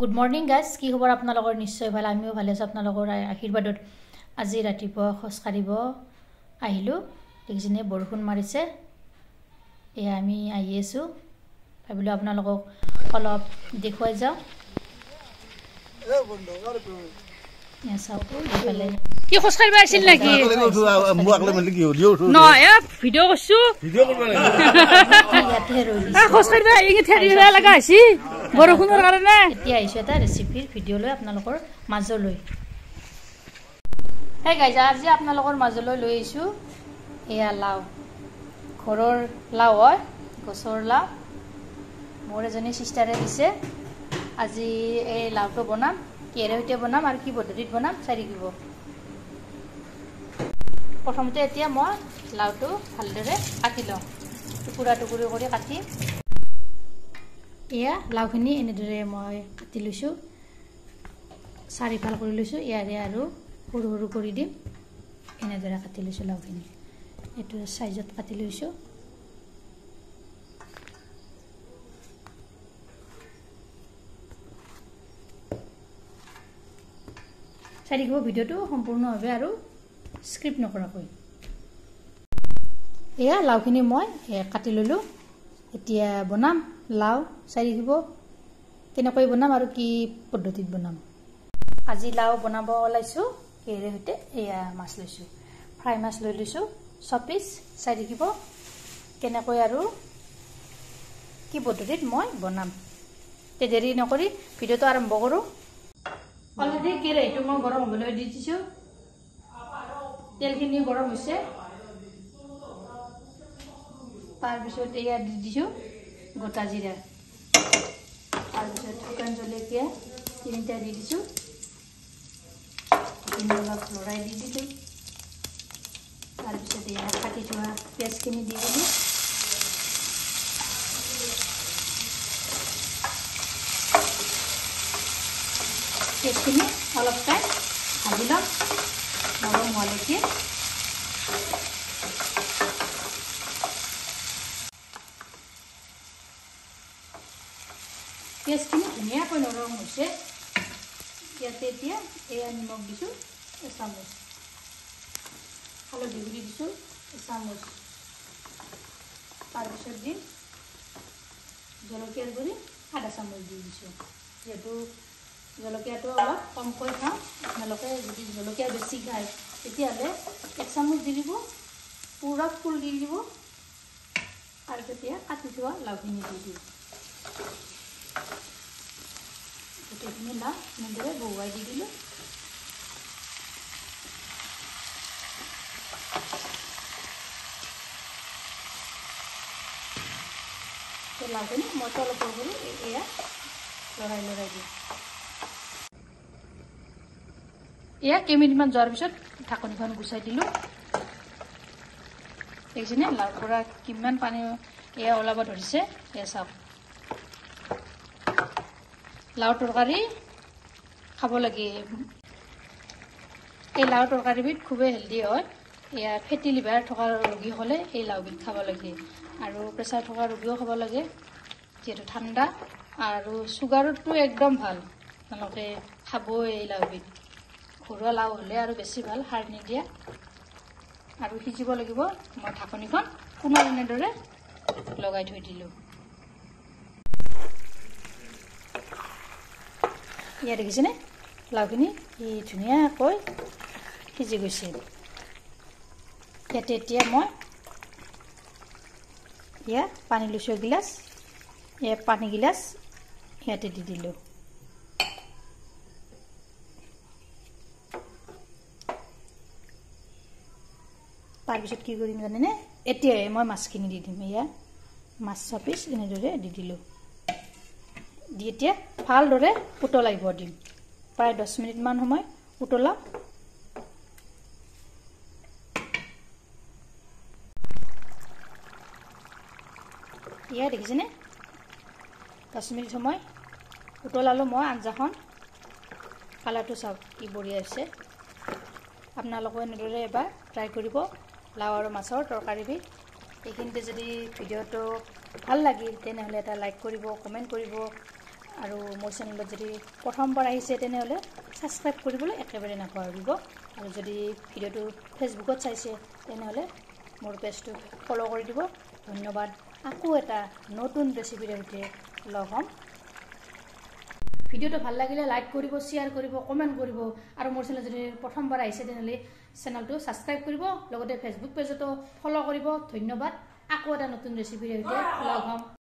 Good morning guys, কি খবৰ আপোনালোকৰ নিশ্চয় ভাল আমিও ভালে আছো আপোনালোকৰ আশীৰ্বাদত আজি ৰাতিপুৱা খোজ কাঢ়িব আহিলো দেখিছেনে বৰষুণ মাৰিছে এয়া আমি আহি আছো ভাবিলো আপোনালোকক অলপ দেখুৱাই যাও এ চাওটো এফালে কি খোজ কাঢ়িব আছিল নেকি মুআকলে মানে কি হলিও ন এ ভিডিও কৰছো ভিডিও কৰিব লাগে ইয়াতে ৰৈ খোজ কাঢ়িব এই ঠেৰিলা লাগা আছে বৰষুণৰ কাৰণে এতিয়া আহিছো এটা ৰেচিপিৰ ভিডিও লৈ আপোনালোকৰ মাজলৈ হে গাইজ আজি আপোনালোকৰ মাজলৈ লৈ আহিছো এয়া লাও ঘৰৰ লাও হয় গছৰ লাও মোৰ এজনী সিস্টাৰে দিছে আজি এই লাওটো বনাম কিহেৰে সৈতে বনাম আৰু কি পদ্ধতিত বনাম চাই থাকিব প্ৰথমতে এতিয়া মই লাওটো ভালদৰে কাটি লওঁ টুকুৰা টুকুৰি কৰি কাটি এয়া লাওখিনি এনেদৰে মই কাটি লৈছোঁ চাৰিফাল কৰি লৈছোঁ ইয়াৰে আৰু সৰু সৰু কৰি দিম এনেদৰে কাটি লৈছোঁ লাওখিনি এইটো সাইজত কাটি লৈছোঁ চাই থাকিব ভিডিঅ'টো সম্পূৰ্ণভাৱে আৰু স্ক্ৰিপ্ট নকৰাকৈ এয়া লাওখিনি মই কাটি ললোঁ এতিয়া বনাম লাও চাই থাকিব কেনেকৈ বনাম আৰু কি পদ্ধতিত বনাম আজি লাও বনাব ওলাইছোঁ কিহেৰে সৈতে এয়া মাছ লৈছোঁ ফ্ৰাই মাছ লৈ লৈছোঁ 6 পিচ চাই থাকিব কেনেকৈ আৰু কি পদ্ধতিত মই বনাম তে দেৰি নকৰি ভিডিঅ'টো আৰম্ভ কৰোঁ অলৰেডি কেৰাহীটো মই গৰম হ'বলৈ দি দিছোঁ তেলখিনি গৰম হৈছে তাৰপিছত এয়া দি দিছোঁ গোটা জিৰা তাৰপিছত শুকান জলকীয়া 3টা দি দিছোঁ অলপ লৰাই দি দিছোঁ তাৰপিছত এয়া কাটি থোৱা পিঁয়াজখিনি দি দিলোঁ পিঁয়াজখিনি অলপ টাইম ভাজি ল'ম নৰম হোৱালৈকে পিঁয়াজখিনি ধুনীয়াকৈ নৰম হৈছে ইয়াতে এতিয়া এয়া নিমখ দিছোঁ এচামুচ হালধি গুড়ি দিছোঁ এচামুচ তাৰপিছত দিম জলকীয়াৰ গুড়ি আধা চামুচ দি দিছোঁ যিহেতু জলকীয়াটো অলপ কমকৈ খাওঁ আপোনালোকে যদি জলকীয়া বেছি খায় তেতিয়াহ'লে 1 চামুচ দি দিব পূৰা ফুল দি দিব আৰু তেতিয়া কাটি থোৱা লাওখিনি দি দিব গোটেইখিনি লাও এনেদৰে বহুৱাই দি দিলোঁ লাওখিনি মই অলপ কৰি এয়া লৰাই দিওঁ এয়া কেইমিনিটমান যোৱাৰ পিছত ঢাকনিখন গুচাই দিলোঁ দেখিছেনে লাওৰ পৰা কিমান পানী এয়া ওলাব ধৰিছে এয়া চাওক লাও তৰকাৰী খাব লাগে এই লাও তৰকাৰীবিধ খুবেই হেল্ডি হয় এয়া ফেটি লিভাৰ থকা ৰোগীসকলে এই লাওবিধ খাব লাগে আৰু প্ৰেছাৰ থকা ৰোগীও খাব লাগে যিহেতু ঠাণ্ডা আৰু চুগাৰতো একদম ভাল আপোনালোকে খাবই এই লাওবিধ ঘৰুৱা লাও হ'লে আৰু বেছি ভাল সাৰ নিদিয়া আৰু সিজিব লাগিব মই ঢাকনিখন পুনৰ এনেদৰে লগাই থৈ দিলোঁ ইয়াত দেখিছেনে লাওখিনি ধুনীয়াকৈ সিজি গৈছে ইয়াতে এতিয়া মই এয়া পানী লৈছোঁ এগিলাচ এয়া পানী গিলাচ ইয়াতে দি দিলোঁ তাৰপিছত কি কৰিম জানেনে এতিয়াই মই মাছখিনি দি দিম এয়া মাছ 6 পিচ এনেদৰে দি দিলোঁ দি এতিয়া ভালদৰে উতলাইব দিম প্ৰায় 10 মিনিটমান সময় উতলাম এয়া দেখিছেনে 10 মিনিট সময় উতলালোঁ মই আঞ্জাখন কালাৰটো চাওক কি বঢ়িয়া হৈছে আপোনালোকে এনেদৰে এবাৰ ট্ৰাই কৰিব লাও আৰু মাছৰ তৰকাৰীবিধ এইখিনিতে যদি ভিডিঅ'টো ভাল লাগিল তেনেহ'লে এটা লাইক কৰিব কমেণ্ট কৰিব আৰু মোৰ চেনেলত যদি প্ৰথমবাৰ আহিছে তেনেহ'লে ছাবস্ক্ৰাইব কৰিবলৈ একেবাৰে নাপাহৰিব আৰু যদি ভিডিঅ'টো ফেচবুকত চাইছে তেনেহ'লে মোৰ পেজটো ফ'ল' কৰি দিব ধন্যবাদ আকৌ এটা নতুন ৰেচিপিৰ সৈতে লগ হ'ম ভিডিঅ'টো ভাল লাগিলে লাইক কৰিব শ্বেয়াৰ কৰিব কমেণ্ট কৰিব আৰু মোৰ চেনেল যদি প্ৰথমবাৰ আহিছে তেনেহ'লে চেনেলটো ছাবস্ক্ৰাইব কৰিব লগতে ফেচবুক পেজতো ফ'ল' কৰিব ধন্যবাদ আকৌ এটা নতুন ৰেচিপিৰ সৈতে লগ হ'ম